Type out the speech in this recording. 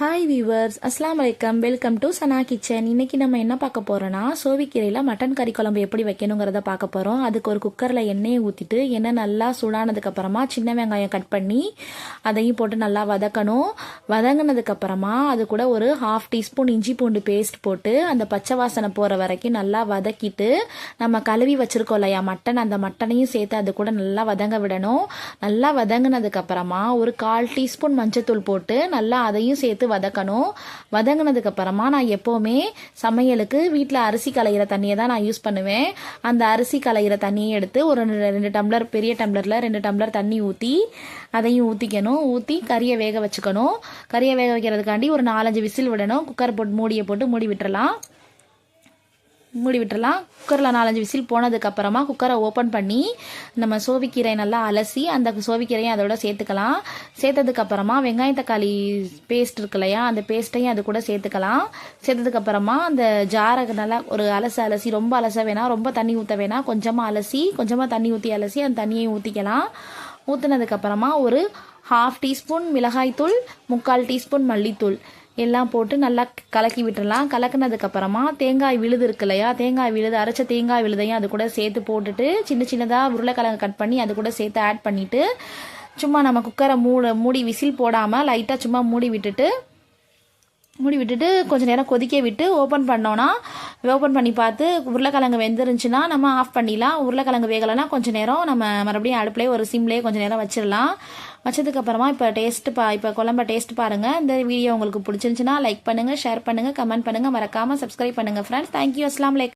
Hi viewers, அஸ்லாம் வலைக்கம். Welcome to Sana kitchen. இன்னைக்கு நம்ம என்ன பார்க்க போறோம்னா, சோவிக்கீரையில் மட்டன் கறி குழம்பு எப்படி வைக்கணுங்கிறத பார்க்க போகிறோம். அதுக்கு ஒரு குக்கரில் எண்ணெயை ஊற்றிட்டு எண்ணெய் நல்லா சூடானதுக்கப்புறமா சின்ன வெங்காயம் கட் பண்ணி அதையும் போட்டு நல்லா வதக்கணும். வதங்கினதுக்கப்புறமா அது கூட ஒரு 1/2 டீஸ்பூன் இஞ்சி பூண்டு பேஸ்ட் போட்டு அந்த பச்சை வாசனை போகிற வரைக்கும் நல்லா வதக்கிட்டு நம்ம கழுவி வச்சுருக்கோம் இல்லையா மட்டன், அந்த மட்டனையும் சேர்த்து அது கூட நல்லா வதங்க விடணும். நல்லா வதங்கினதுக்கப்புறமா ஒரு 1/4 டீஸ்பூன் மஞ்சத்தூள் போட்டு நல்லா அதையும் சேர்த்து வதக்கணும். வதங்கினதுக்கு அப்புறமா நான் எப்போவுமே சமையலுக்கு வீட்டில் அரிசி களையிற தண்ணியை தான் நான் யூஸ் பண்ணுவேன். அந்த அரிசி களையிற தண்ணியை எடுத்து ஒரு 2 டம்ளர், பெரிய டம்ளரில் 2 டம்ளர் தண்ணி ஊற்றி அதையும் ஊற்றிக்கணும். ஊற்றி கறியை வேக வச்சுக்கணும். கறியை வேக வைக்கிறதுக்காண்டி ஒரு 4-5 விசில் விடணும். குக்கர் போட்டு மூடியை போட்டு மூடி விட்டுறலாம். குக்கரில் 4-5 விசில் போனதுக்கப்புறமா குக்கரை ஓப்பன் பண்ணி நம்ம சோவிக்கீரை நல்லா அலசி அந்த சோவிக்கீரையும் அதோட சேர்த்துக்கலாம். சேர்த்ததுக்கப்புறமா வெங்காயம் தக்காளி பேஸ்ட் இருக்கு இல்லையா, அந்த பேஸ்ட்டையும் அது கூட சேர்த்துக்கலாம். சேர்த்ததுக்கப்புறமா அந்த ஜாரை நல்லா ஒரு அலசி, ரொம்ப அலச வேணாம், ரொம்ப தண்ணி ஊற்ற வேணாம், கொஞ்சமாக தண்ணி ஊற்றி அலசி அந்த தண்ணியையும் ஊற்றிக்கலாம். ஊற்றினதுக்கப்புறமா ஒரு 1/2 டீஸ்பூன் மிளகாய்த்தூள், 3/4 டீஸ்பூன் மல்லித்தூள் எல்லாம் போட்டு நல்லா கலக்கி விட்டுடலாம். கலக்கினதுக்கப்புறமா தேங்காய் விழுது இருக்கு இல்லையா, அரைச்ச தேங்காய் விழுதையும் அது கூட சேர்த்து போட்டுட்டு சின்னதாக உருளைக்கிழங்கு கட் பண்ணி அது கூட சேர்த்து ஆட் பண்ணிவிட்டு சும்மா நம்ம குக்கரை மூடி விசில் போடாமல் லைட்டாக சும்மா மூடி விட்டுட்டு கொஞ்சம் நேரம் கொதிக்க விட்டு ஓப்பன் பண்ணி பார்த்து உருளைக்கிழங்கு வெந்துருந்துச்சுன்னா நம்ம ஆஃப் பண்ணிடலாம். உருளைக்கிழங்கு வேகலைன்னா கொஞ்சம் நேரம் நம்ம மறுபடியும் அடுப்புலேயே ஒரு சிம்லேயே கொஞ்சம் நேரம் வச்சிடலாம். வச்சதுக்கப்புறமா இப்போ குழம்ப டேஸ்ட் பாருங்கள். இந்த வீடியோ உங்களுக்கு பிடிச்சிருந்துச்சுன்னா லைக் பண்ணுங்கள், ஷேர் பண்ணுங்கள், கமெண்ட் பண்ணுங்கள், மறக்காமல் சப்ஸ்கிரைப் பண்ணுங்கள் ஃப்ரெண்ட்ஸ். தேங்க்யூ. அஸ்ஸலாமு அலைக்கும்.